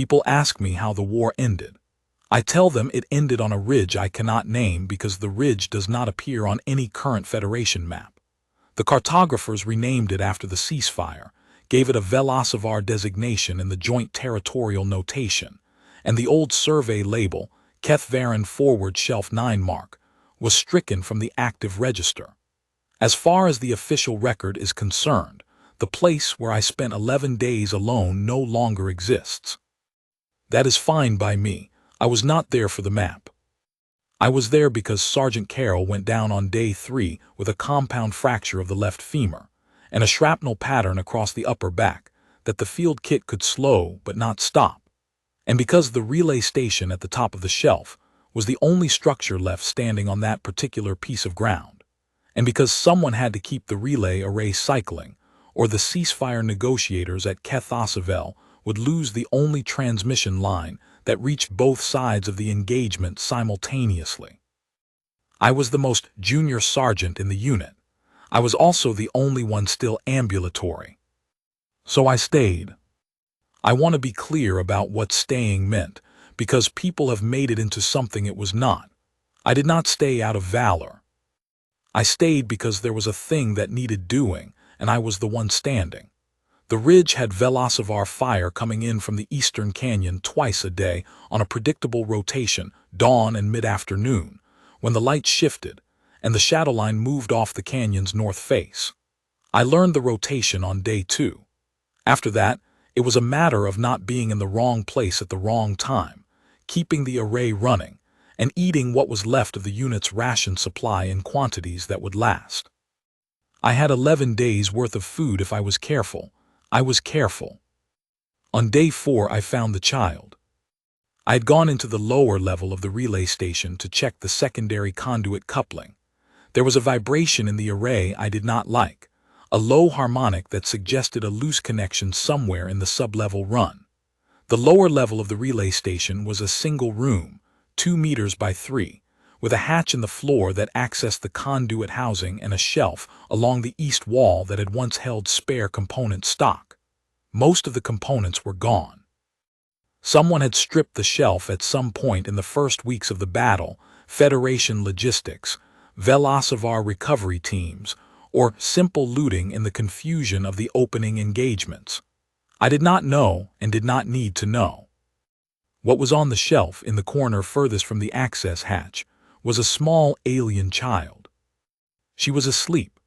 People ask me how the war ended. I tell them it ended on a ridge I cannot name because the ridge does not appear on any current Federation map. The cartographers renamed it after the ceasefire, gave it a Velocivar designation in the Joint Territorial Notation, and the old survey label, Kethvaran Forward Shelf 9 Mark, was stricken from the active register. As far as the official record is concerned, the place where I spent 11 days alone no longer exists. That is fine by me. I was not there for the map. I was there because Sergeant Carroll went down on day 3 with a compound fracture of the left femur and a shrapnel pattern across the upper back that the field kit could slow but not stop, and because the relay station at the top of the shelf was the only structure left standing on that particular piece of ground, and because someone had to keep the relay array cycling, or the ceasefire negotiators at Keth would lose the only transmission line that reached both sides of the engagement simultaneously. I was the most junior sergeant in the unit. I was also the only one still ambulatory. So I stayed. I want to be clear about what staying meant, because people have made it into something it was not. I did not stay out of valor. I stayed because there was a thing that needed doing, and I was the one standing. The ridge had Velocivar fire coming in from the eastern canyon twice a day on a predictable rotation, dawn and mid-afternoon, when the light shifted and the shadow line moved off the canyon's north face. I learned the rotation on day 2. After that, it was a matter of not being in the wrong place at the wrong time, keeping the array running, and eating what was left of the unit's ration supply in quantities that would last. I had 11 days' worth of food if I was careful. I was careful. On day 4 I found the child. I had gone into the lower level of the relay station to check the secondary conduit coupling. There was a vibration in the array I did not like, a low harmonic that suggested a loose connection somewhere in the sub-level run. The lower level of the relay station was a single room, 2 meters by 3, with a hatch in the floor that accessed the conduit housing and a shelf along the east wall that had once held spare component stock. Most of the components were gone. Someone had stripped the shelf at some point in the first weeks of the battle, Federation logistics, Velocivar recovery teams, or simple looting in the confusion of the opening engagements. I did not know and did not need to know. What was on the shelf in the corner furthest from the access hatch was a small alien child. She was asleep.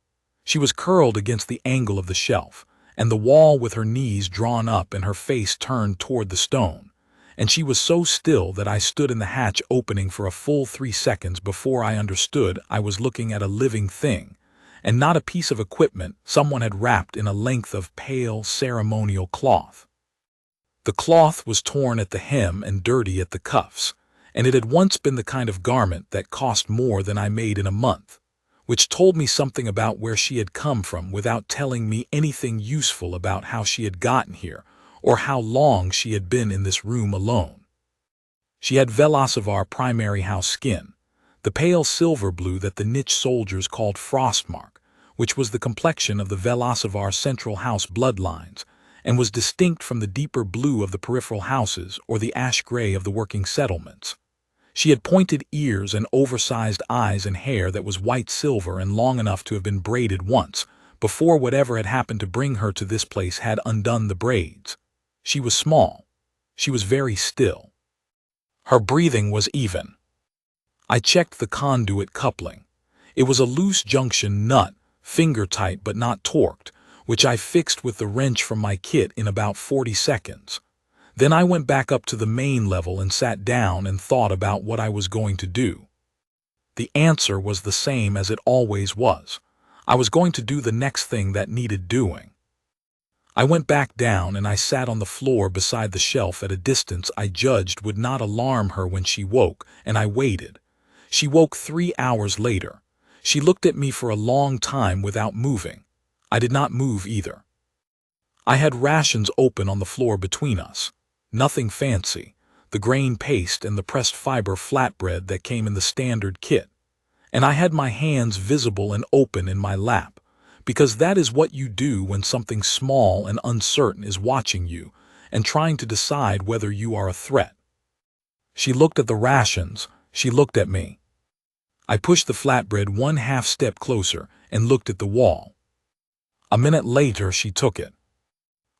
She was curled against the angle of the shelf, and the wall with her knees drawn up and her face turned toward the stone, and she was so still that I stood in the hatch opening for a full 3 seconds before I understood I was looking at a living thing, and not a piece of equipment someone had wrapped in a length of pale ceremonial cloth. The cloth was torn at the hem and dirty at the cuffs, and it had once been the kind of garment that cost more than I made in a month, which told me something about where she had come from without telling me anything useful about how she had gotten here or how long she had been in this room alone. She had Velocivar primary house skin, the pale silver blue that the niche soldiers called frostmark, which was the complexion of the Velocivar central house bloodlines, and was distinct from the deeper blue of the peripheral houses or the ash gray of the working settlements. She had pointed ears and oversized eyes and hair that was white silver and long enough to have been braided once, before whatever had happened to bring her to this place had undone the braids. She was small. She was very still. Her breathing was even. I checked the conduit coupling. It was a loose junction nut, finger-tight but not torqued, which I fixed with the wrench from my kit in about 40 seconds. Then I went back up to the main level and sat down and thought about what I was going to do. The answer was the same as it always was. I was going to do the next thing that needed doing. I went back down and I sat on the floor beside the shelf at a distance I judged would not alarm her when she woke, and I waited. She woke 3 hours later. She looked at me for a long time without moving. I did not move either. I had rations open on the floor between us. Nothing fancy, the grain paste and the pressed fiber flatbread that came in the standard kit. And I had my hands visible and open in my lap, because that is what you do when something small and uncertain is watching you, and trying to decide whether you are a threat. She looked at the rations, she looked at me. I pushed the flatbread 1/2 step closer and looked at the wall. A minute later, she took it.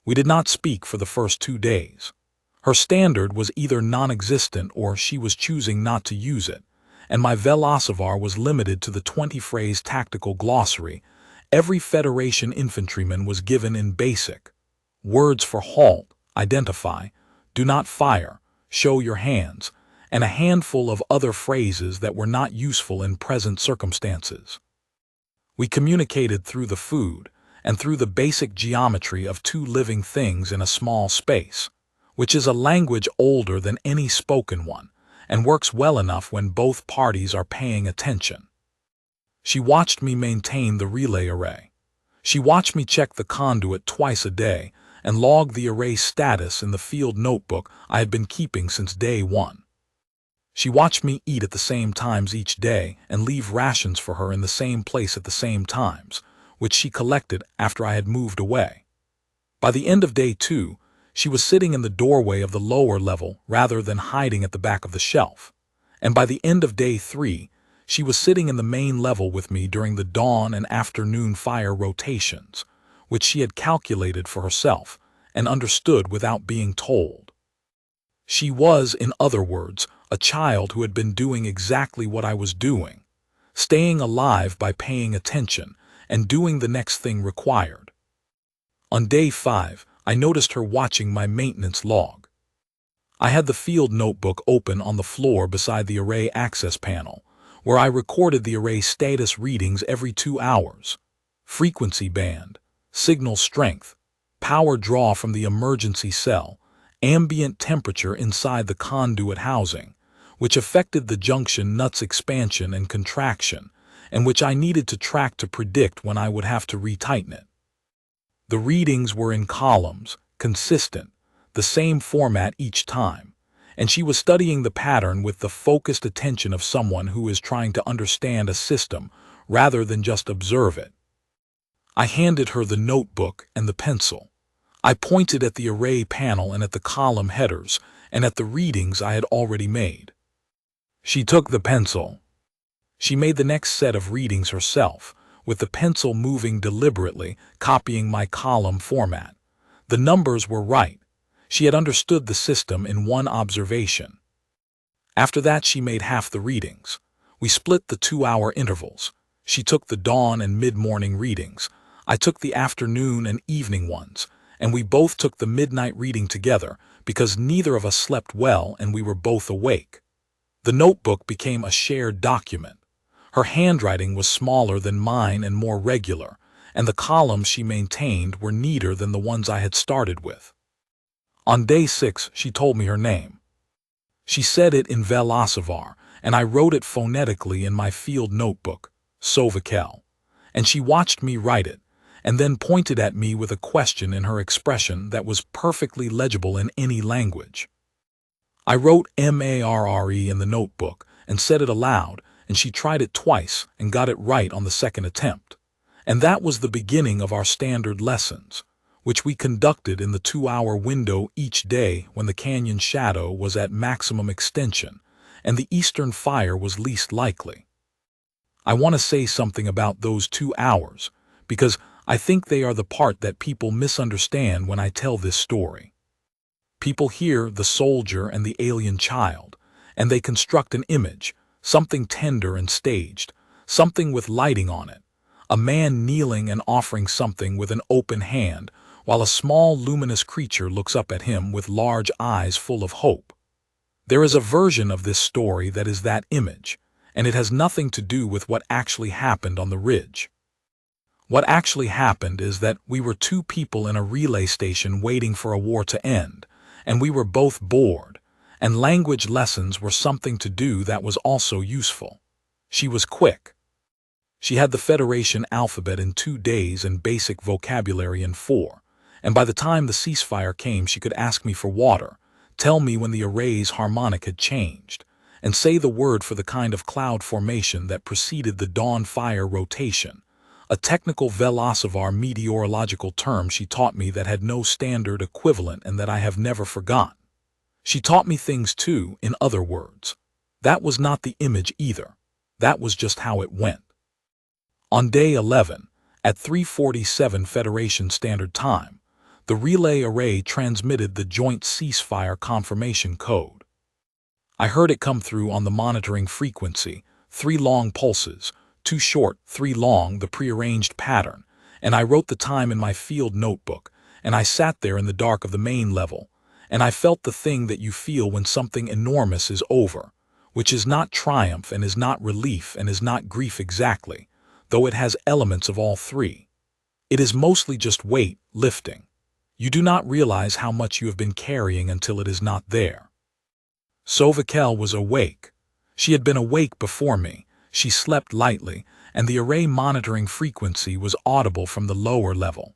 We did not speak for the first 2 days. Her standard was either non-existent or she was choosing not to use it, and my Velocivar was limited to the 20-phrase tactical glossary every Federation infantryman was given in basic. Words for halt, identify, do not fire, show your hands, and a handful of other phrases that were not useful in present circumstances. We communicated through the food and through the basic geometry of 2 living things in a small space, which is a language older than any spoken one and works well enough when both parties are paying attention. She watched me maintain the relay array. She watched me check the conduit twice a day and log the array status in the field notebook I had been keeping since day 1. She watched me eat at the same times each day and leave rations for her in the same place at the same times, which she collected after I had moved away. By the end of day 2, she was sitting in the doorway of the lower level rather than hiding at the back of the shelf, and by the end of day 3, she was sitting in the main level with me during the dawn and afternoon fire rotations, which she had calculated for herself and understood without being told. She was, in other words, a child who had been doing exactly what I was doing, staying alive by paying attention and doing the next thing required. On day 5, I noticed her watching my maintenance log. I had the field notebook open on the floor beside the array access panel, where I recorded the array status readings every 2 hours. Frequency band, signal strength, power draw from the emergency cell, ambient temperature inside the conduit housing, which affected the junction nut's expansion and contraction, and which I needed to track to predict when I would have to retighten it. The readings were in columns, consistent, the same format each time, and she was studying the pattern with the focused attention of someone who is trying to understand a system rather than just observe it. I handed her the notebook and the pencil. I pointed at the array panel and at the column headers and at the readings I had already made. She took the pencil. She made the next set of readings herself, with the pencil moving deliberately, copying my column format. The numbers were right. She had understood the system in one observation. After that, she made half the readings. We split the 2-hour intervals. She took the dawn and mid-morning readings. I took the afternoon and evening ones, and we both took the midnight reading together because neither of us slept well and we were both awake. The notebook became a shared document. Her handwriting was smaller than mine and more regular, and the columns she maintained were neater than the ones I had started with. On day 6, she told me her name. She said it in Velocivar, and I wrote it phonetically in my field notebook, Sovakel, and she watched me write it, and then pointed at me with a question in her expression that was perfectly legible in any language. I wrote MARRE in the notebook and said it aloud, and she tried it twice and got it right on the second attempt. And that was the beginning of our standard lessons, which we conducted in the 2-hour window each day when the canyon shadow was at maximum extension and the eastern fire was least likely. I want to say something about those 2 hours, because I think they are the part that people misunderstand when I tell this story. People hear the soldier and the alien child, and they construct an image, something tender and staged, something with lighting on it, a man kneeling and offering something with an open hand, while a small luminous creature looks up at him with large eyes full of hope. There is a version of this story that is that image, and it has nothing to do with what actually happened on the ridge. What actually happened is that we were 2 people in a relay station waiting for a war to end, and we were both bored, and language lessons were something to do that was also useful. She was quick. She had the Federation alphabet in 2 days and basic vocabulary in 4, and by the time the ceasefire came she could ask me for water, tell me when the array's harmonic had changed, and say the word for the kind of cloud formation that preceded the dawn fire rotation, a technical Velocivar meteorological term she taught me that had no standard equivalent and that I have never forgotten. She taught me things too, in other words. That was not the image either. That was just how it went. On day 11, at 3:47 Federation Standard Time, the relay array transmitted the joint ceasefire confirmation code. I heard it come through on the monitoring frequency, 3 long pulses, 2 short, 3 long, the prearranged pattern, and I wrote the time in my field notebook, and I sat there in the dark of the main level, and I felt the thing that you feel when something enormous is over, which is not triumph and is not relief and is not grief exactly, though it has elements of all three. It is mostly just weight, lifting. You do not realize how much you have been carrying until it is not there. Sovakel was awake. She had been awake before me. She slept lightly, and the array monitoring frequency was audible from the lower level.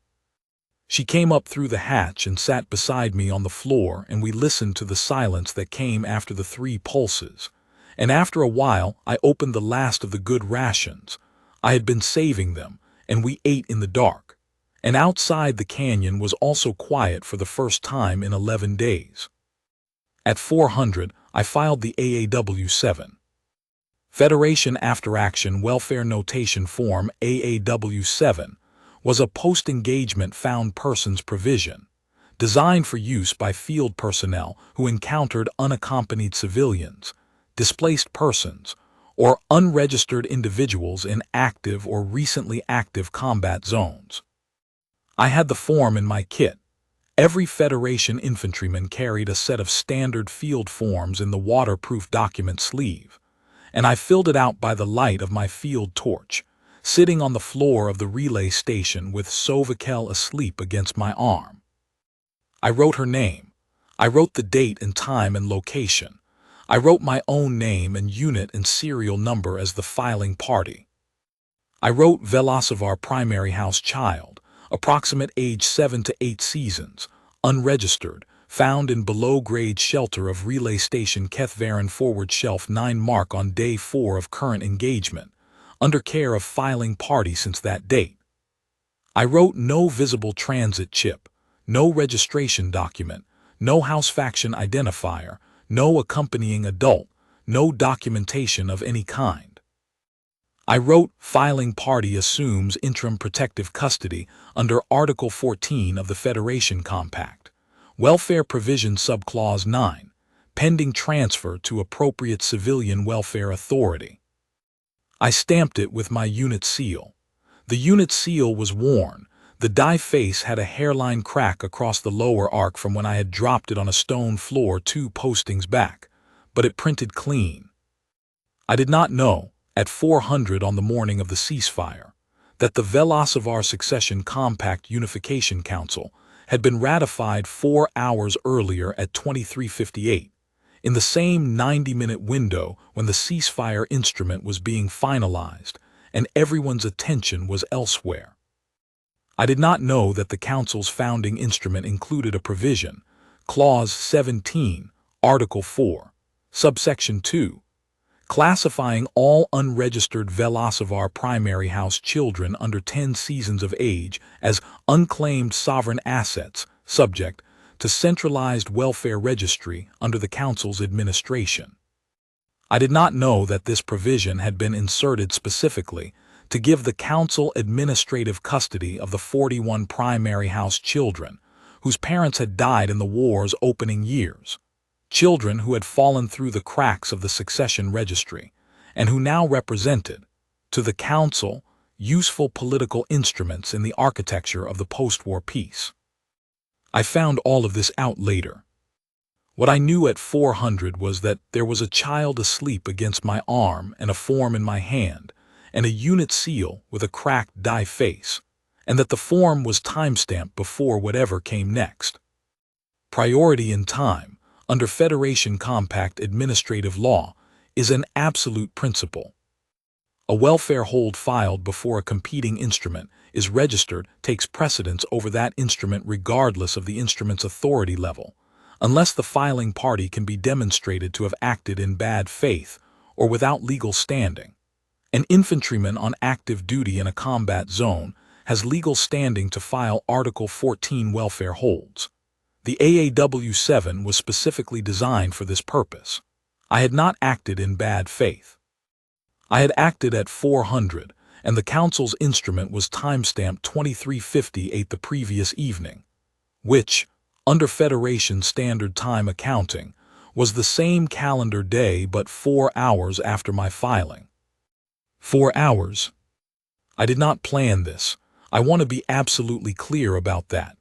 She came up through the hatch and sat beside me on the floor, and we listened to the silence that came after the 3 pulses. And after a while, I opened the last of the good rations. I had been saving them, and we ate in the dark. And outside the canyon was also quiet for the first time in 11 days. At 400, I filed the AAW-7. Federation After Action Welfare Notation Form AAW-7 was a post-engagement found persons provision, designed for use by field personnel who encountered unaccompanied civilians, displaced persons, or unregistered individuals in active or recently active combat zones. I had the form in my kit. Every Federation infantryman carried a set of standard field forms in the waterproof document sleeve, and I filled it out by the light of my field torch, sitting on the floor of the relay station with Sovakel asleep against my arm. I wrote her name. I wrote the date and time and location. I wrote my own name and unit and serial number as the filing party. I wrote Velocivar primary house child, approximate age 7 to 8 seasons, unregistered, found in below-grade shelter of relay station Kethvaren forward shelf 9 mark on day 4 of current engagement, under care of filing party since that date. I wrote no visible transit chip, no registration document, no house faction identifier, no accompanying adult, no documentation of any kind. I wrote filing party assumes interim protective custody under Article 14 of the Federation Compact, Welfare Provision Subclause 9, pending transfer to appropriate civilian welfare authority. I stamped it with my unit seal. The unit seal was worn. The die face had a hairline crack across the lower arc from when I had dropped it on a stone floor 2 postings back, but it printed clean. I did not know, at 400 on the morning of the ceasefire, that the Velocivar Succession Compact Unification Council had been ratified 4 hours earlier at 23:58, in the same 90-minute window when the ceasefire instrument was being finalized and everyone's attention was elsewhere. I did not know that the Council's founding instrument included a provision, Clause 17, Article 4, Subsection 2, classifying all unregistered Velocivar primary house children under 10 seasons of age as unclaimed sovereign assets subject to centralized welfare registry under the Council's administration. I did not know that this provision had been inserted specifically to give the Council administrative custody of the 41 primary house children whose parents had died in the war's opening years, children who had fallen through the cracks of the succession registry and who now represented, to the Council, useful political instruments in the architecture of the post-war peace. I found all of this out later. What I knew at 400 was that there was a child asleep against my arm and a form in my hand, and a unit seal with a cracked die face, and that the form was timestamped before whatever came next. Priority in time, under Federation Compact administrative law, is an absolute principle. A welfare hold filed before a competing instrument is registered takes precedence over that instrument regardless of the instrument's authority level, unless the filing party can be demonstrated to have acted in bad faith or without legal standing. An infantryman on active duty in a combat zone has legal standing to file Article 14 welfare holds. The AAW-7 was specifically designed for this purpose. I had not acted in bad faith. I had acted at 400, and the Council's instrument was timestamped 23:58 the previous evening, which, under Federation Standard Time accounting, was the same calendar day but 4 hours after my filing. 4 hours? I did not plan this. I want to be absolutely clear about that.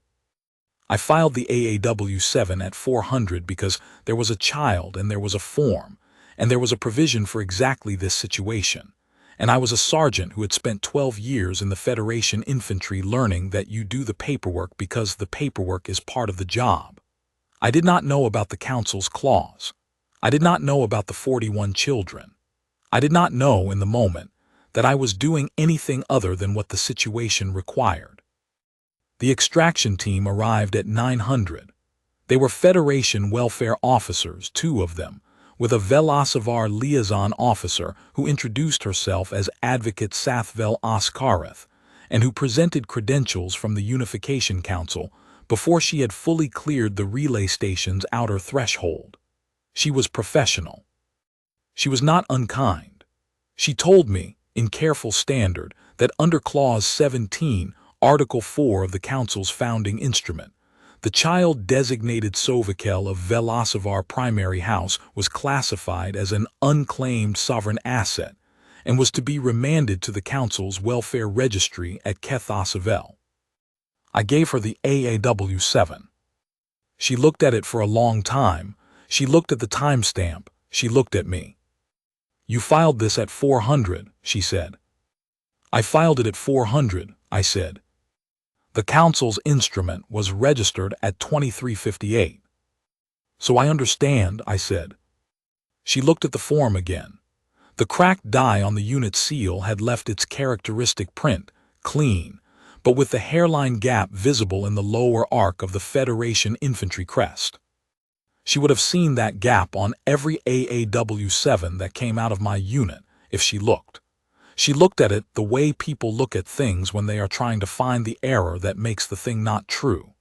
I filed the AAW-7 at 400 because there was a child and there was a form, and there was a provision for exactly this situation. And I was a sergeant who had spent 12 years in the Federation infantry learning that you do the paperwork because the paperwork is part of the job. I did not know about the Council's clause. I did not know about the 41 children. I did not know in the moment that I was doing anything other than what the situation required. The extraction team arrived at 900. They were Federation welfare officers, 2 of them, with a Velocivar liaison officer who introduced herself as Advocate Sathvel Oskareth and who presented credentials from the Unification Council before she had fully cleared the relay station's outer threshold. She was professional. She was not unkind. She told me, in careful standard, that under Clause 17, Article 4 of the Council's founding instrument, the child-designated Sovakel of Velocivar Primary House was classified as an unclaimed sovereign asset and was to be remanded to the Council's welfare registry at Kethosavel. I gave her the AAW-7. She looked at it for a long time. She looked at the timestamp. She looked at me. "You filed this at 400, she said. "I filed it at 400, I said. "The Council's instrument was registered at 23:58. "So I understand," I said. She looked at the form again. The cracked die on the unit seal had left its characteristic print, clean, but with the hairline gap visible in the lower arc of the Federation infantry crest. She would have seen that gap on every AAW-7 that came out of my unit if she looked. She looked at it the way people look at things when they are trying to find the error that makes the thing not true.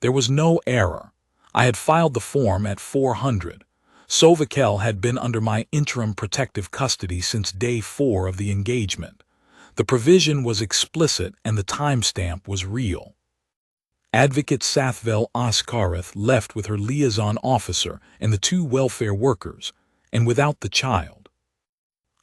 There was no error. I had filed the form at 400. Sovakel had been under my interim protective custody since day 4 of the engagement. The provision was explicit and the timestamp was real. Advocate Sathvel Oskareth left with her liaison officer and the 2 welfare workers, and without the child.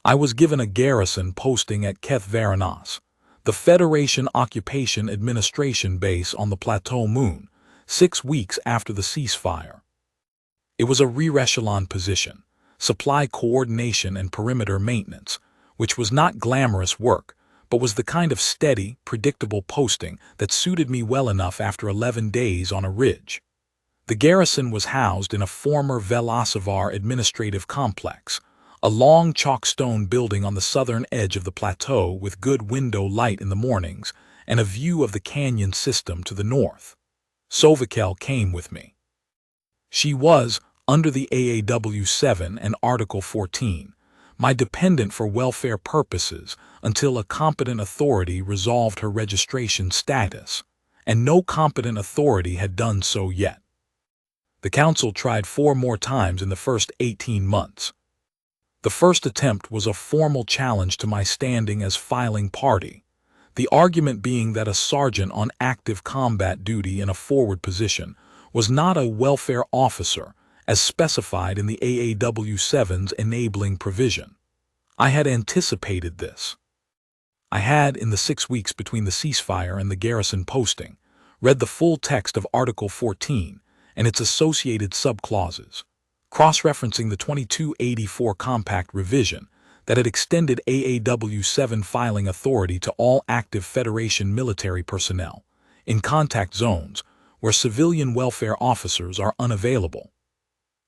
I was given a garrison posting at Keth Varanas, the Federation Occupation Administration base on the Plateau Moon, 6 weeks after the ceasefire. It was a re-echelon position, supply coordination and perimeter maintenance, which was not glamorous work, but was the kind of steady, predictable posting that suited me well enough after 11 days on a ridge. The garrison was housed in a former Velocivar administrative complex, a long chalkstone building on the southern edge of the plateau with good window light in the mornings and a view of the canyon system to the north. Sovakel came with me. She was, under the AAW-7 and Article 14, my dependent for welfare purposes until a competent authority resolved her registration status, and no competent authority had done so yet. The Council tried 4 more times in the first 18 months. The first attempt was a formal challenge to my standing as filing party, the argument being that a sergeant on active combat duty in a forward position was not a welfare officer as specified in the AAW-7's enabling provision. I had anticipated this. I had, in the 6 weeks between the ceasefire and the garrison posting, read the full text of Article 14 and its associated subclauses, cross-referencing the 2284 Compact revision that had extended AAW-7 filing authority to all active Federation military personnel in contact zones where civilian welfare officers are unavailable.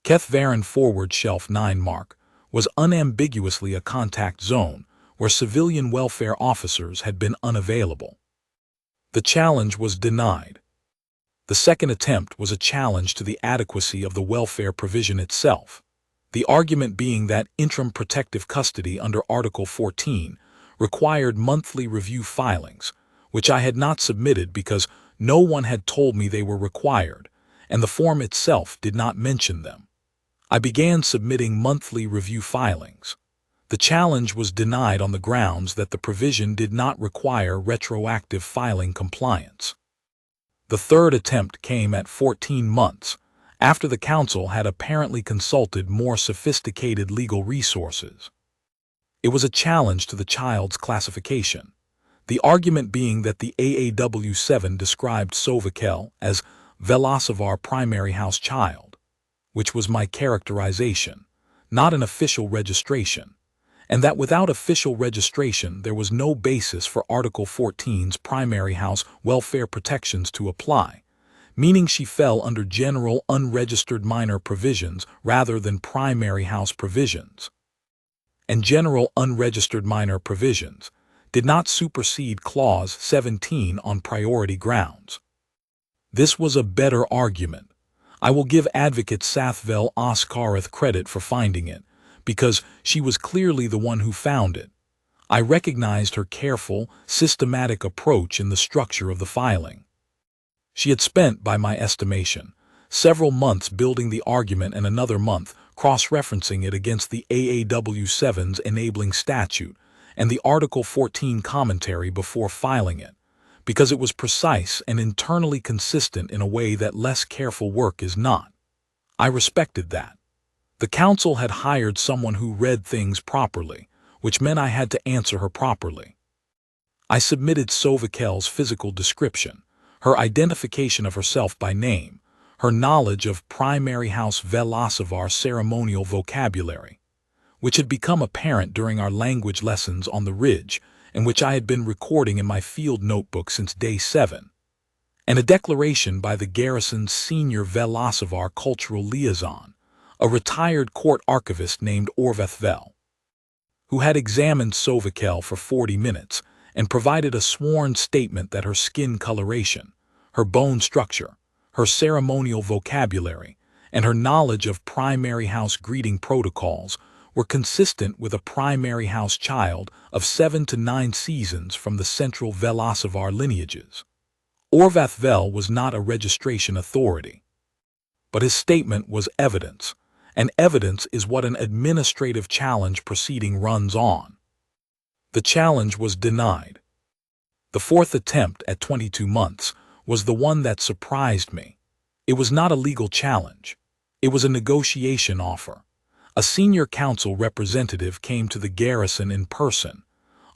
Keth Varan Forward Shelf 9 Mark was unambiguously a contact zone where civilian welfare officers had been unavailable. The challenge was denied. The second attempt was a challenge to the adequacy of the welfare provision itself. The argument being that interim protective custody under Article 14 required monthly review filings, which I had not submitted because no one had told me they were required, and the form itself did not mention them. I began submitting monthly review filings. The challenge was denied on the grounds that the provision did not require retroactive filing compliance. The third attempt came at 14 months, after the council had apparently consulted more sophisticated legal resources. It was a challenge to the child's classification, the argument being that the AAW7 described Sovakel as Velasovar primary house child, which was my characterization, not an official registration, and that without official registration there was no basis for Article 14's primary house welfare protections to apply, meaning she fell under general unregistered minor provisions rather than primary house provisions. And general unregistered minor provisions did not supersede Clause 17 on priority grounds. This was a better argument. I will give advocate Sathvel Oskareth credit for finding it, because she was clearly the one who found it. I recognized her careful, systematic approach in the structure of the filing. She had spent, by my estimation, several months building the argument and another month cross-referencing it against the AAW7's enabling statute and the Article 14 commentary before filing it, because it was precise and internally consistent in a way that less careful work is not. I respected that. The council had hired someone who read things properly, which meant I had to answer her properly. I submitted Sovakel's physical description, her identification of herself by name, her knowledge of primary house Velasovar ceremonial vocabulary, which had become apparent during our language lessons on the Ridge and which I had been recording in my field notebook since day 7, and a declaration by the garrison's senior Velasovar cultural liaison, a retired court archivist named Orveth Vel, who had examined Sovakel for 40 minutes and provided a sworn statement that her skin coloration, her bone structure, her ceremonial vocabulary, and her knowledge of primary house greeting protocols were consistent with a primary house child of 7 to 9 seasons from the central Velasovar lineages. Orveth Vel was not a registration authority, but his statement was evidence, and evidence is what an administrative challenge proceeding runs on. The challenge was denied. The fourth attempt at 22 months was the one that surprised me. It was not a legal challenge. It was a negotiation offer. A senior council representative came to the garrison in person,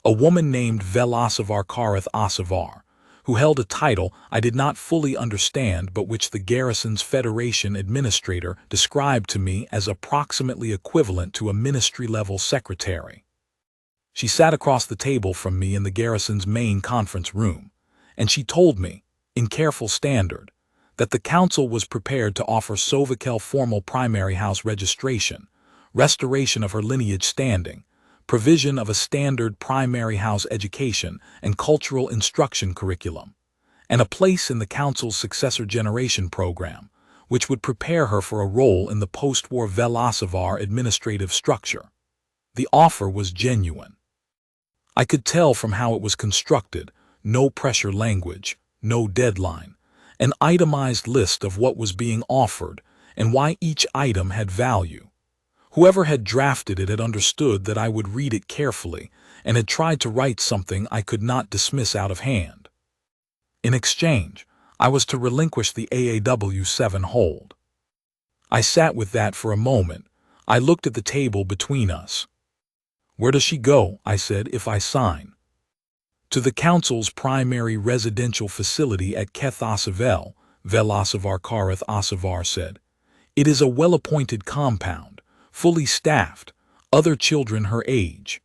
a woman named Velasovar Kareth Asavar, who held a title I did not fully understand but which the garrison's Federation administrator described to me as approximately equivalent to a ministry-level secretary. She sat across the table from me in the garrison's main conference room, and she told me, in careful standard, that the council was prepared to offer Sovakel formal primary house registration, restoration of her lineage standing, provision of a standard primary house education and cultural instruction curriculum, and a place in the council's successor generation program, which would prepare her for a role in the post-war Velasovar administrative structure. The offer was genuine. I could tell from how it was constructed, no pressure language, no deadline, an itemized list of what was being offered and why each item had value. Whoever had drafted it had understood that I would read it carefully and had tried to write something I could not dismiss out of hand. In exchange, I was to relinquish the AAW7 hold. I sat with that for a moment. I looked at the table between us. "Where does she go?" I said, "if I sign?" "To the council's primary residential facility at Keth Asavel," Velasovar Kareth Asavar said. "It is a well-appointed compound, fully staffed, other children her age."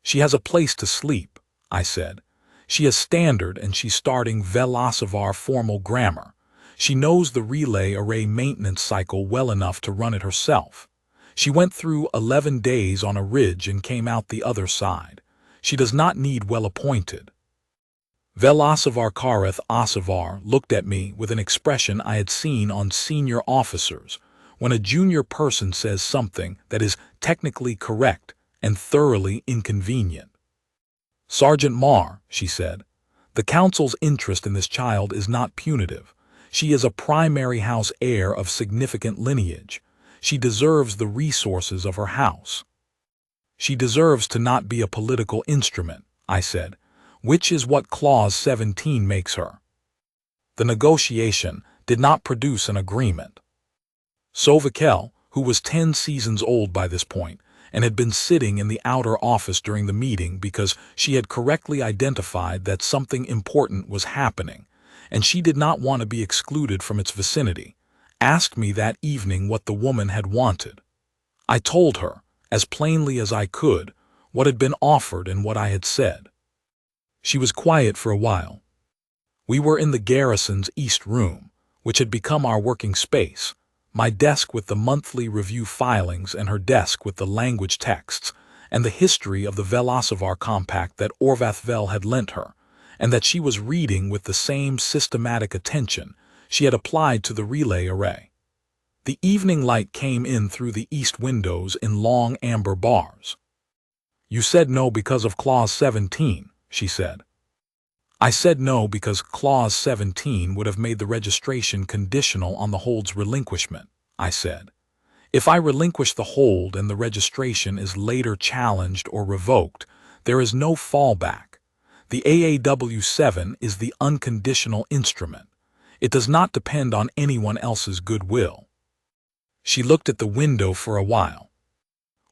"She has a place to sleep," I said. "She is standard and she's starting Velasovar formal grammar. She knows the relay array maintenance cycle well enough to run it herself. She went through 11 days on a ridge and came out the other side. She does not need well-appointed." Velasovar Kareth Asavar looked at me with an expression I had seen on senior officers when a junior person says something that is technically correct and thoroughly inconvenient. "Sergeant Marr," she said, "the council's interest in this child is not punitive. She is a primary house heir of significant lineage. She deserves the resources of her house." "She deserves to not be a political instrument," I said, "which is what Clause 17 makes her." The negotiation did not produce an agreement. Sovakel, who was 10 seasons old by this point, and had been sitting in the outer office during the meeting because she had correctly identified that something important was happening, and she did not want to be excluded from its vicinity, asked me that evening what the woman had wanted. I told her, as plainly as I could, what had been offered and what I had said. She was quiet for a while. We were in the garrison's east room, which had become our working space, my desk with the monthly review filings and her desk with the language texts and the history of the Velocivar compact that Orvathvel had lent her, and that she was reading with the same systematic attention she had applied to the relay array. The evening light came in through the east windows in long amber bars. "You said no because of Clause 17, she said. "I said no because Clause 17 would have made the registration conditional on the hold's relinquishment," I said. "If I relinquish the hold and the registration is later challenged or revoked, there is no fallback. The AAW7 is the unconditional instrument. It does not depend on anyone else's goodwill." She looked at the window for a while.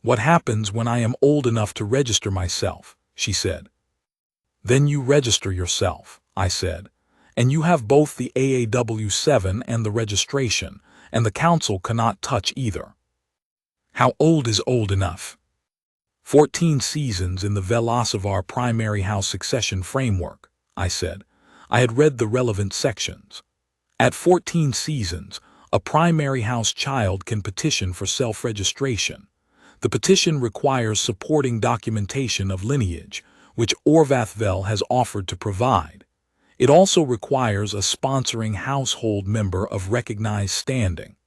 "What happens when I am old enough to register myself?" she said. "Then you register yourself," I said, "and you have both the AAW7 and the registration, and the council cannot touch either." "How old is old enough?" 14 seasons in the Velocivar primary house succession framework, I said. I had read the relevant sections. At 14 seasons, a primary house child can petition for self-registration. The petition requires supporting documentation of lineage, which Orvathvel has offered to provide. It also requires a sponsoring household member of recognized standing.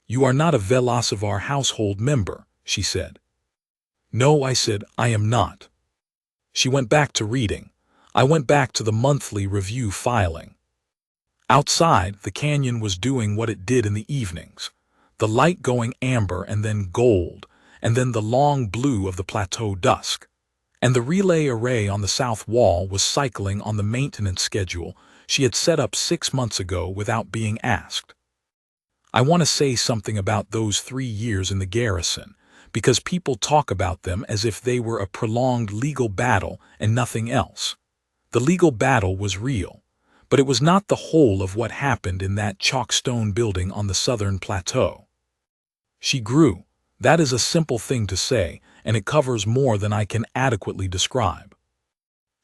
"You are not a Velocivar household member," she said. "No," I said, "I am not." She went back to reading. I went back to the monthly review filing. Outside, the canyon was doing what it did in the evenings, the light going amber and then gold, and then the long blue of the plateau dusk. And the relay array on the south wall was cycling on the maintenance schedule she had set up 6 months ago without being asked. I want to say something about those 3 years in the garrison, because people talk about them as if they were a prolonged legal battle and nothing else. The legal battle was real, but it was not the whole of what happened in that chalkstone building on the southern plateau. She grew. That is a simple thing to say, and it covers more than I can adequately describe.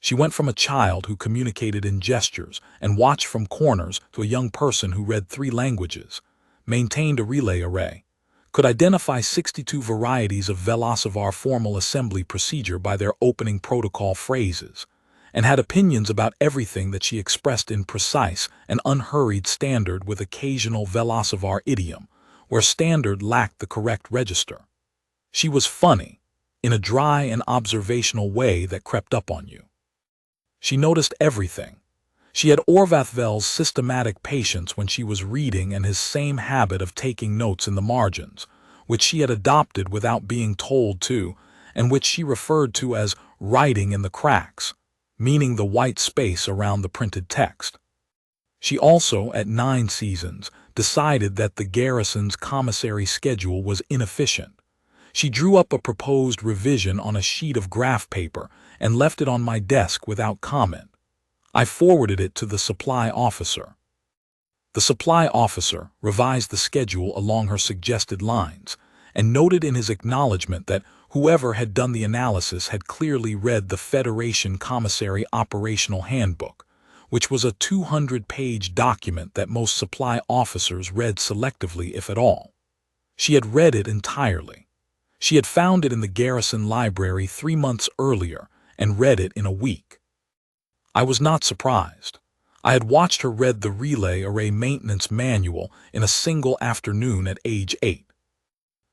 She went from a child who communicated in gestures and watched from corners to a young person who read 3 languages, maintained a relay array, could identify 62 varieties of Velocivar formal assembly procedure by their opening protocol phrases, and had opinions about everything that she expressed in precise and unhurried standard with occasional Velocivar idiom, where standard lacked the correct register. She was funny, in a dry and observational way that crept up on you. She noticed everything. She had Orvathvel's systematic patience when she was reading and his same habit of taking notes in the margins, which she had adopted without being told to, and which she referred to as writing in the cracks, meaning the white space around the printed text. She also, at 9 seasons, decided that the garrison's commissary schedule was inefficient. She drew up a proposed revision on a sheet of graph paper and left it on my desk without comment. I forwarded it to the supply officer. The supply officer revised the schedule along her suggested lines and noted in his acknowledgment that whoever had done the analysis had clearly read the Federation Commissary Operational Handbook, which was a 200-page document that most supply officers read selectively, if at all. She had read it entirely. She had found it in the garrison library 3 months earlier and read it in a week. I was not surprised. I had watched her read the relay array maintenance manual in a single afternoon at age 8.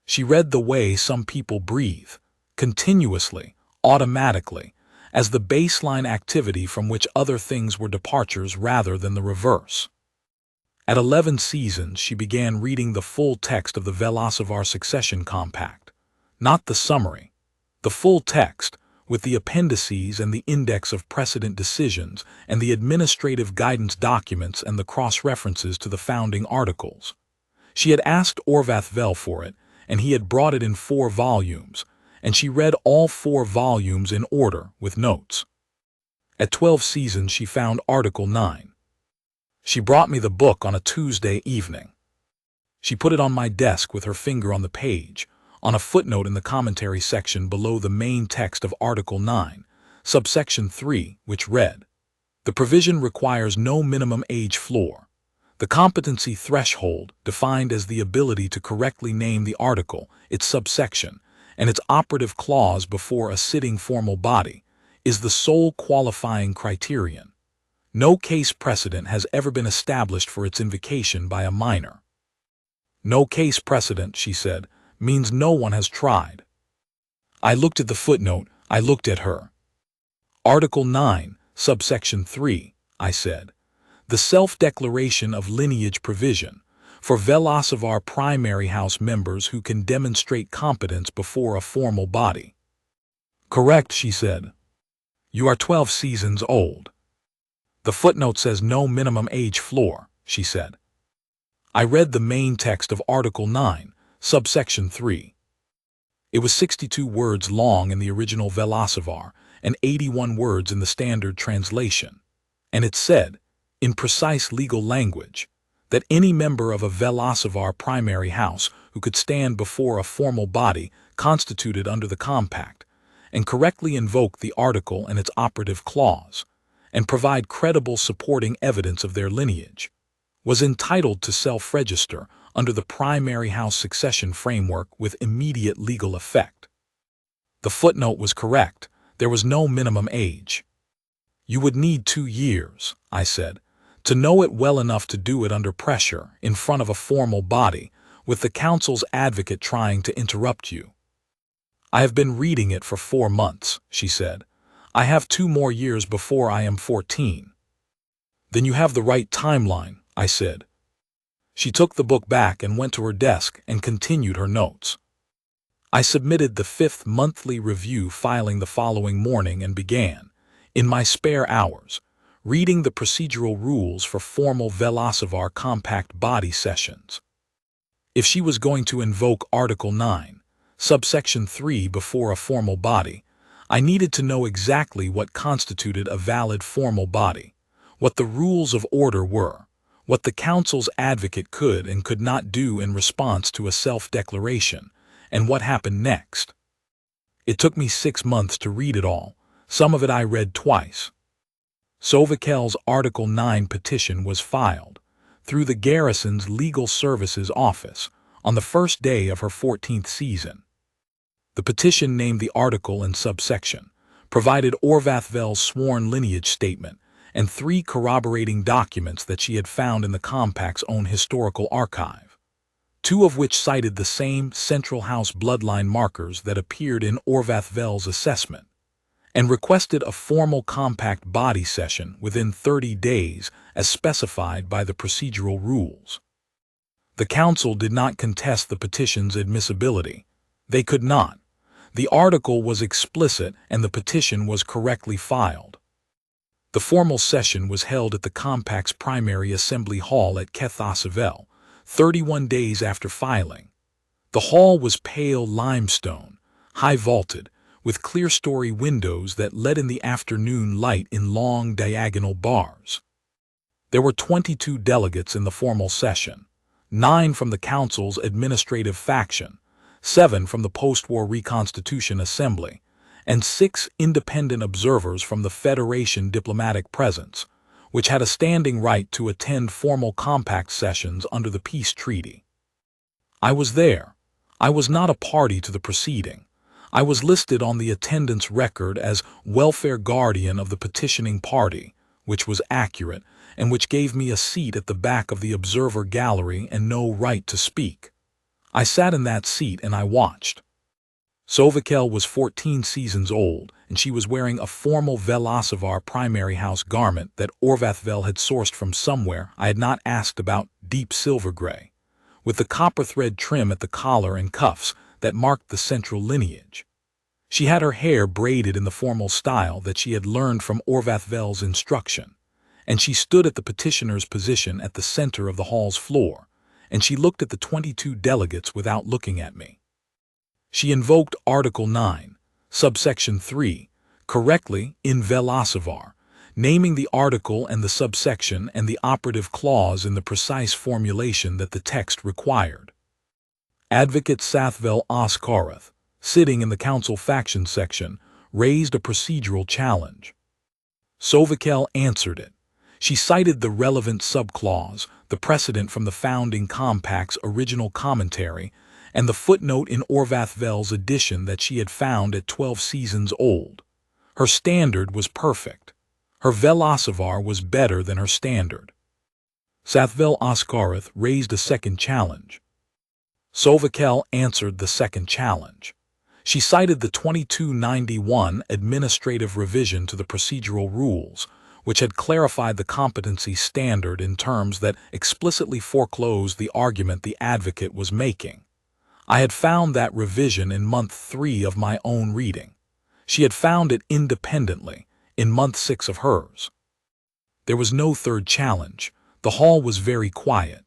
She read the way some people breathe, continuously, automatically, as the baseline activity from which other things were departures rather than the reverse. At 11 seasons, she began reading the full text of the Velocivar Succession Compact, not the summary, the full text, with the appendices and the index of precedent decisions and the administrative guidance documents and the cross-references to the founding articles. She had asked Orvath Vel for it, and he had brought it in 4 volumes, and she read all 4 volumes in order, with notes. At 12 seasons, she found Article 9. She brought me the book on a Tuesday evening. She put it on my desk with her finger on the page, on a footnote in the commentary section below the main text of Article 9, subsection 3, which read, "The provision requires no minimum age floor. The competency threshold, defined as the ability to correctly name the article, its subsection, and its operative clause before a sitting formal body, is the sole qualifying criterion. No case precedent has ever been established for its invocation by a minor." No case precedent, she said, means no one has tried. I looked at the footnote, I looked at her. Article 9, subsection 3, I said. The self-declaration of lineage provision for Velocivar primary house members who can demonstrate competence before a formal body. Correct, she said. You are 12 seasons old. The footnote says no minimum age floor, she said. I read the main text of Article 9, subsection 3. It was 62 words long in the original Velocivar and 81 words in the standard translation, and it said, in precise legal language, that any member of a Velocivar primary house who could stand before a formal body constituted under the compact and correctly invoke the article and its operative clause, and provide credible supporting evidence of their lineage, was entitled to self-register under the primary house succession framework with immediate legal effect. The footnote was correct. There was no minimum age. You would need 2 years, I said, to know it well enough to do it under pressure, in front of a formal body, with the council's advocate trying to interrupt you. I have been reading it for 4 months, she said. I have 2 more years before I am 14. Then you have the right timeline, I said. She took the book back and went to her desk and continued her notes. I submitted the 5th monthly review filing the following morning and began, in my spare hours, reading the procedural rules for formal Velocivar compact body sessions. If she was going to invoke Article 9, subsection 3 before a formal body, I needed to know exactly what constituted a valid formal body, what the rules of order were, what the council's advocate could and could not do in response to a self-declaration, and what happened next. It took me 6 months to read it all. Some of it I read twice. Sovakel's Article 9 petition was filed through the garrison's legal services office on the first day of her 14th season. The petition named the article and subsection, provided Orvath Vel's sworn lineage statement, and 3 corroborating documents that she had found in the compact's own historical archive, 2 of which cited the same Central House bloodline markers that appeared in Orvath Vel's assessment, and requested a formal compact body session within 30 days as specified by the procedural rules. The council did not contest the petition's admissibility. They could not. The article was explicit and the petition was correctly filed. The formal session was held at the compact's primary assembly hall at Kethasavel, 31 days after filing. The hall was pale limestone, high-vaulted, with clear-story windows that let in the afternoon light in long diagonal bars. There were 22 delegates in the formal session, 9 from the council's administrative faction, 7 from the post-war Reconstitution Assembly, and 6 independent observers from the Federation diplomatic presence, which had a standing right to attend formal compact sessions under the peace treaty. I was there. I was not a party to the proceeding. I was listed on the attendance record as welfare guardian of the petitioning party, which was accurate, and which gave me a seat at the back of the observer gallery and no right to speak. I sat in that seat and I watched. Sovakel was 14 seasons old, and she was wearing a formal Velocivar primary house garment that Orvathvel had sourced from somewhere I had not asked about, deep silver gray, with the copper thread trim at the collar and cuffs that marked the central lineage. She had her hair braided in the formal style that she had learned from Orvathvel's instruction, and she stood at the petitioner's position at the center of the hall's floor, and she looked at the 22 delegates without looking at me. She invoked Article 9, subsection 3, correctly in Velocivar, naming the article and the subsection and the operative clause in the precise formulation that the text required. Advocate Sathvel Oskarath, sitting in the council faction section, raised a procedural challenge. Sovakel answered it. She cited the relevant subclause, the precedent from the Founding Compact's original commentary, and the footnote in Orvathvel's edition that she had found at 12 seasons old. Her standard was perfect. Her Velocivar was better than her standard. Sathvel Oskarath raised a second challenge. Sovakel answered the second challenge. She cited the 2291 administrative revision to the procedural rules, which had clarified the competency standard in terms that explicitly foreclosed the argument the advocate was making. I had found that revision in month 3 of my own reading. She had found it independently in month 6 of hers. There was no third challenge. The hall was very quiet.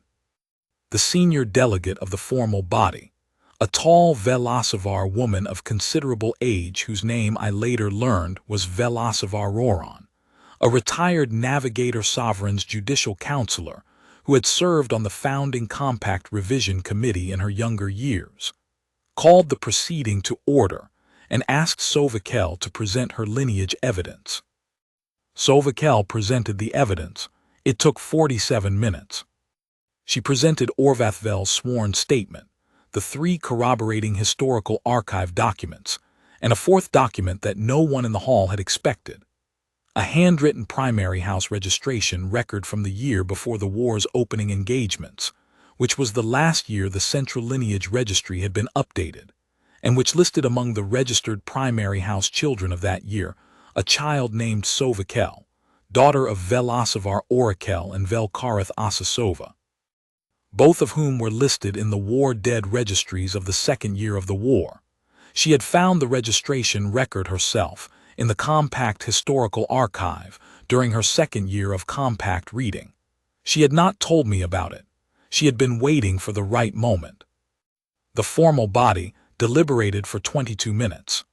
The senior delegate of the formal body, a tall Velocivar woman of considerable age whose name I later learned was Velocivar Roron, a retired Navigator Sovereign's judicial counselor who had served on the Founding Compact Revision Committee in her younger years, called the proceeding to order and asked Sovakel to present her lineage evidence. Sovakel presented the evidence. It took 47 minutes. She presented Orvathvel's sworn statement, the 3 corroborating historical archive documents, and a 4th document that no one in the hall had expected, a handwritten primary house registration record from the year before the war's opening engagements, which was the last year the Central Lineage Registry had been updated, and which listed among the registered primary house children of that year a child named Sovakel, daughter of Velocivar Orakel and Velkarath Asasova, both of whom were listed in the war dead registries of the second year of the war. She had found the registration record herself in the Compact Historical Archive during her second year of Compact reading. She had not told me about it. She had been waiting for the right moment. The formal body deliberated for 22 minutes.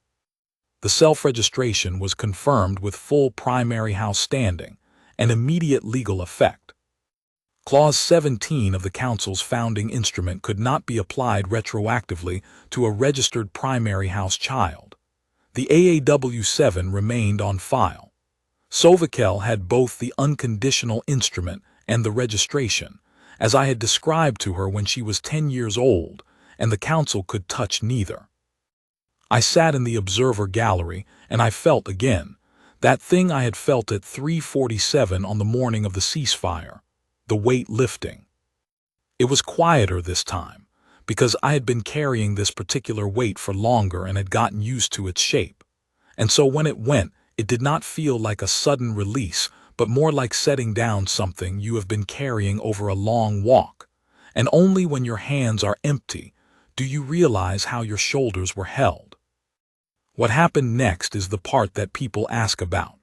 The self-registration was confirmed with full primary house standing and immediate legal effect. Clause 17 of the Council's founding instrument could not be applied retroactively to a registered primary house child. The AAW7 remained on file. Sovakel had both the unconditional instrument and the registration, as I had described to her when she was 10 years old, and the Council could touch neither. I sat in the observer gallery, and I felt again that thing I had felt at 3:47 on the morning of the ceasefire, the weight lifting. It was quieter this time, because I had been carrying this particular weight for longer and had gotten used to its shape. And so when it went, it did not feel like a sudden release, but more like setting down something you have been carrying over a long walk. And only when your hands are empty do you realize how your shoulders were held. What happened next is the part that people ask about.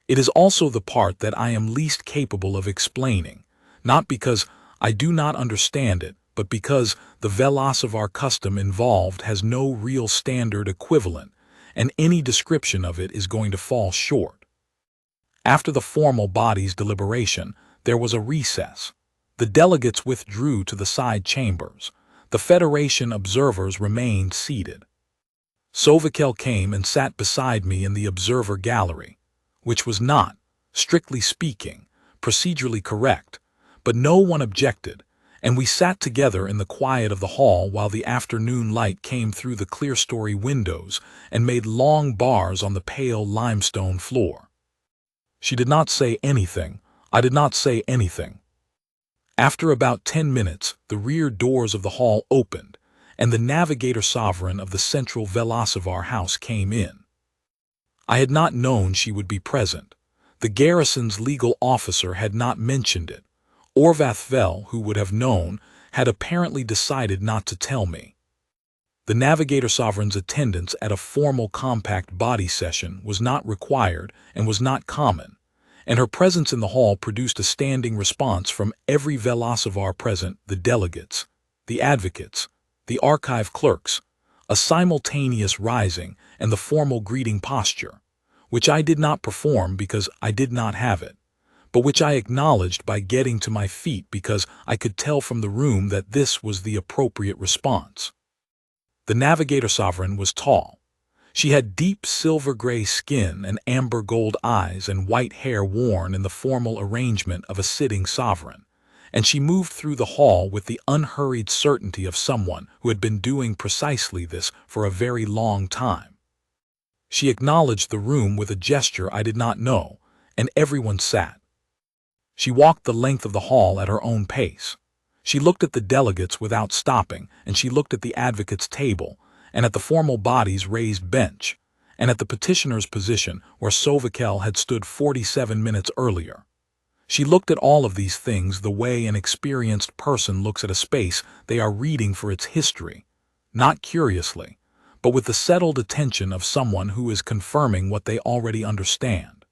It is also the part that I am least capable of explaining, not because I do not understand it, but because the Velocivar custom involved has no real standard equivalent, and any description of it is going to fall short. After the formal body's deliberation, there was a recess. The delegates withdrew to the side chambers. The Federation observers remained seated. Sovakel came and sat beside me in the observer gallery, which was not, strictly speaking, procedurally correct, but no one objected, and we sat together in the quiet of the hall while the afternoon light came through the clerestory windows and made long bars on the pale limestone floor. She did not say anything. I did not say anything. After about 10 minutes, the rear doors of the hall opened, and the navigator sovereign of the central Velocivar house came in. I had not known she would be present. The garrison's legal officer had not mentioned it. Orvathvel, who would have known, had apparently decided not to tell me. The navigator sovereign's attendance at a formal compact body session was not required and was not common, and her presence in the hall produced a standing response from every Velocivar present: the delegates, the advocates, the archive clerks, a simultaneous rising and the formal greeting posture, which I did not perform because I did not have it, but which I acknowledged by getting to my feet because I could tell from the room that this was the appropriate response. The navigator sovereign was tall. She had deep silver-gray skin and amber-gold eyes and white hair worn in the formal arrangement of a sitting sovereign, and she moved through the hall with the unhurried certainty of someone who had been doing precisely this for a very long time. She acknowledged the room with a gesture I did not know, and everyone sat. She walked the length of the hall at her own pace. She looked at the delegates without stopping, and she looked at the advocates' table, and at the formal body's raised bench, and at the petitioner's position where Sovakel had stood 47 minutes earlier. She looked at all of these things the way an experienced person looks at a space they are reading for its history, not curiously, but with the settled attention of someone who is confirming what they already understand.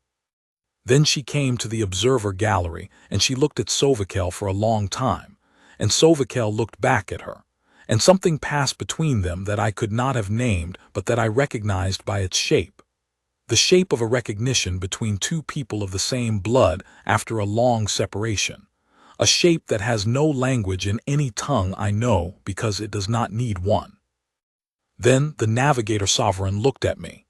Then she came to the observer gallery, and she looked at Sovakel for a long time, and Sovakel looked back at her, and something passed between them that I could not have named but that I recognized by its shape. The shape of a recognition between two people of the same blood after a long separation. A shape that has no language in any tongue I know because it does not need one. Then the navigator sovereign looked at me.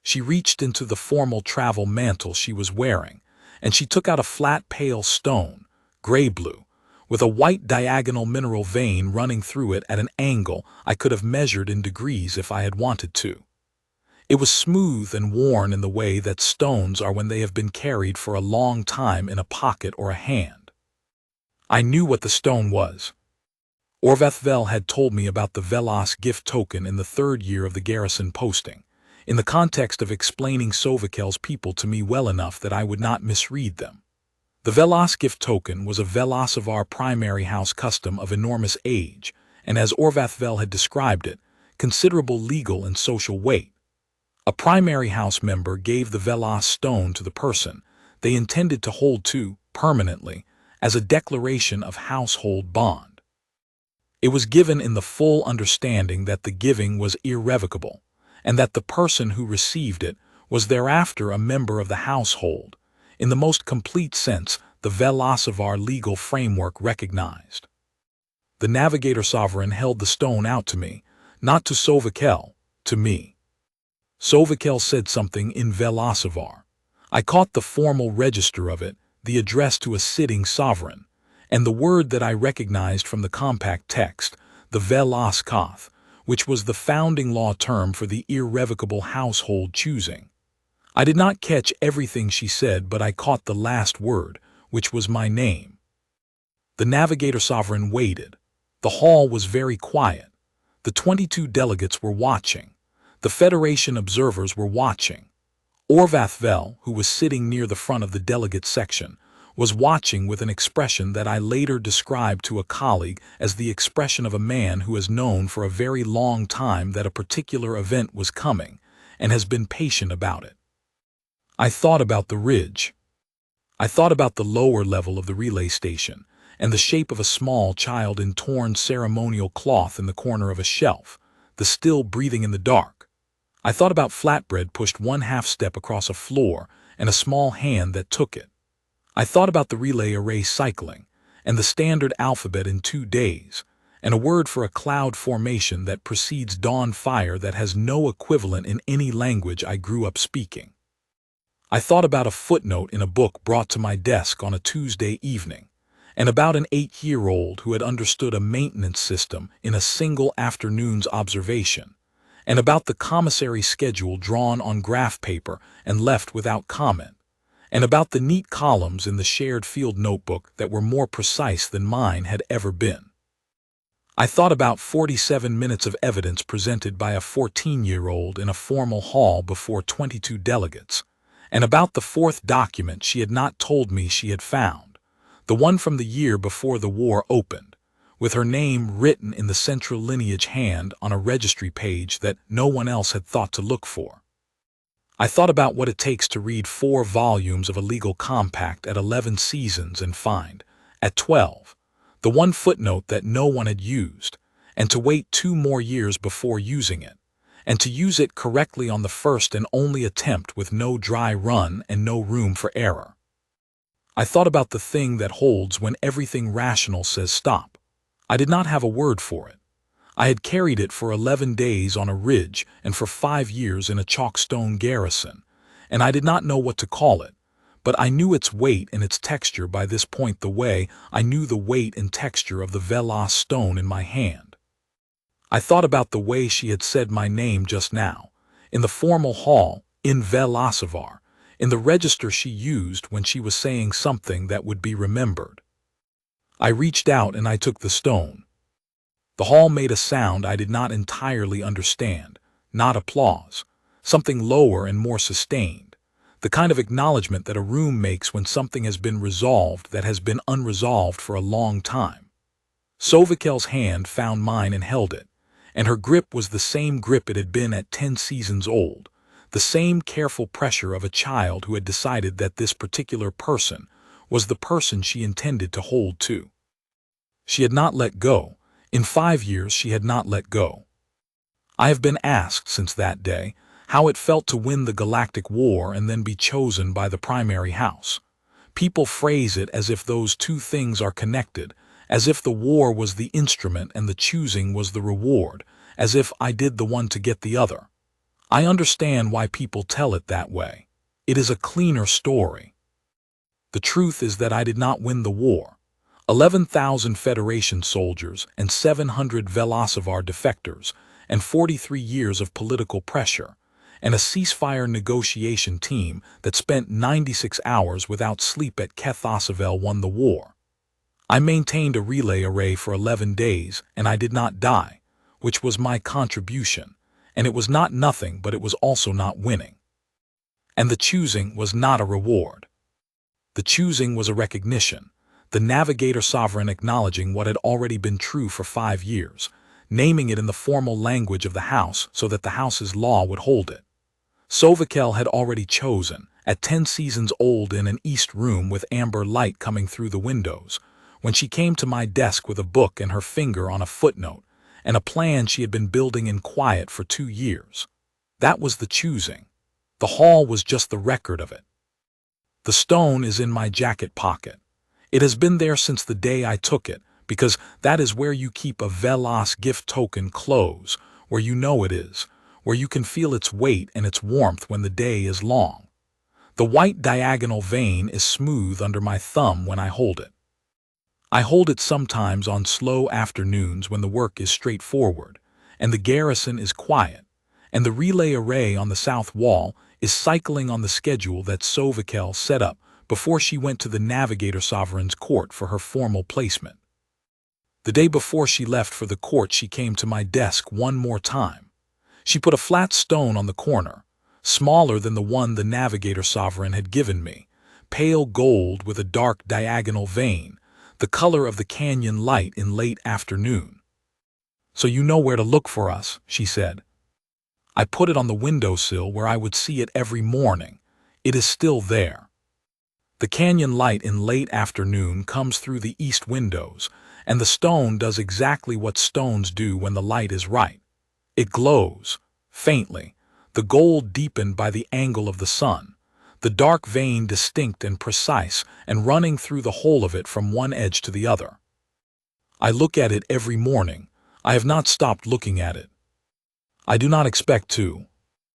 She reached into the formal travel mantle she was wearing, and she took out a flat pale stone, gray-blue, with a white diagonal mineral vein running through it at an angle I could have measured in degrees if I had wanted to. It was smooth and worn in the way that stones are when they have been carried for a long time in a pocket or a hand. I knew what the stone was. Orvathvel had told me about the Velos gift token in the 3rd year of the garrison posting, in the context of explaining Sovakel's people to me well enough that I would not misread them. The Velos gift token was a Velocivar primary house custom of enormous age, and as Orvathvel had described it, considerable legal and social weight. A primary house member gave the Velos stone to the person they intended to hold to permanently as a declaration of household bond. It was given in the full understanding that the giving was irrevocable, and that the person who received it was thereafter a member of the household, in the most complete sense the Velocivar legal framework recognized. The navigator sovereign held the stone out to me, not to Sovakel, to me. Sovakel said something in Velocivar. I caught the formal register of it, the address to a sitting sovereign, and the word that I recognized from the compact text, the Veloskoth, which was the founding law term for the irrevocable household choosing. I did not catch everything she said, but I caught the last word, which was my name. The navigator sovereign waited. The hall was very quiet. The 22 delegates were watching. The Federation observers were watching. Orvathvel, who was sitting near the front of the delegate section, was watching with an expression that I later described to a colleague as the expression of a man who has known for a very long time that a particular event was coming and has been patient about it. I thought about the ridge. I thought about the lower level of the relay station and the shape of a small child in torn ceremonial cloth in the corner of a shelf, the still breathing in the dark. I thought about flatbread pushed 1/2 step across a floor and a small hand that took it. I thought about the relay array cycling and the standard alphabet in 2 days, and a word for a cloud formation that precedes dawn fire that has no equivalent in any language I grew up speaking. I thought about a footnote in a book brought to my desk on a Tuesday evening, and about an 8-year-old who had understood a maintenance system in a single afternoon's observation, and about the commissary schedule drawn on graph paper and left without comment, and about the neat columns in the shared field notebook that were more precise than mine had ever been. I thought about 47 minutes of evidence presented by a 14-year-old in a formal hall before 22 delegates, and about the fourth document she had not told me she had found, the one from the year before the war opened, with her name written in the central lineage hand on a registry page that no one else had thought to look for. I thought about what it takes to read 4 volumes of a legal compact at 11 seasons and find, at 12, the one footnote that no one had used, and to wait 2 more years before using it, and to use it correctly on the first and only attempt with no dry run and no room for error. I thought about the thing that holds when everything rational says stop. I did not have a word for it. I had carried it for 11 days on a ridge and for 5 years in a chalkstone garrison, and I did not know what to call it, but I knew its weight and its texture by this point the way I knew the weight and texture of the Velas stone in my hand. I thought about the way she had said my name just now, in the formal hall, in Velasavar, in the register she used when she was saying something that would be remembered. I reached out and I took the stone. The hall made a sound I did not entirely understand, not applause, something lower and more sustained, the kind of acknowledgement that a room makes when something has been resolved that has been unresolved for a long time. Sovikel's hand found mine and held it, and her grip was the same grip it had been at 10 seasons old, the same careful pressure of a child who had decided that this particular person was the person she intended to hold too. She had not let go. In 5 years she had not let go. I have been asked since that day how it felt to win the Galactic War and then be chosen by the primary house. People phrase it as if those two things are connected, as if the war was the instrument and the choosing was the reward, as if I did the one to get the other. I understand why people tell it that way. It is a cleaner story. The truth is that I did not win the war. 11,000 Federation soldiers and 700 Velasavar defectors and 43 years of political pressure, and a ceasefire negotiation team that spent 96 hours without sleep at Kethosavel won the war. I maintained a relay array for 11 days, and I did not die, which was my contribution, and it was not nothing, but it was also not winning. And the choosing was not a reward. The choosing was a recognition, the navigator sovereign acknowledging what had already been true for 5 years, naming it in the formal language of the house so that the house's law would hold it. Sovikel had already chosen, at 10 seasons old in an east room with amber light coming through the windows, when she came to my desk with a book and her finger on a footnote, and a plan she had been building in quiet for 2 years. That was the choosing. The hall was just the record of it. The stone is in my jacket pocket. It has been there since the day I took it, because that is where you keep a Velas gift token close, where you know it is, where you can feel its weight and its warmth when the day is long. The white diagonal vein is smooth under my thumb when I hold it. I hold it sometimes on slow afternoons when the work is straightforward, and the garrison is quiet, and the relay array on the south wall is cycling on the schedule that Sovikel set up before she went to the Navigator Sovereign's court for her formal placement. The day before she left for the court she came to my desk one more time. She put a flat stone on the corner, smaller than the one the Navigator Sovereign had given me, pale gold with a dark diagonal vein, the color of the canyon light in late afternoon. "So you know where to look for us," she said. I put it on the windowsill where I would see it every morning. It is still there. The canyon light in late afternoon comes through the east windows, and the stone does exactly what stones do when the light is right. It glows, faintly, the gold deepened by the angle of the sun, the dark vein distinct and precise and running through the whole of it from one edge to the other. I look at it every morning. I have not stopped looking at it. I do not expect to.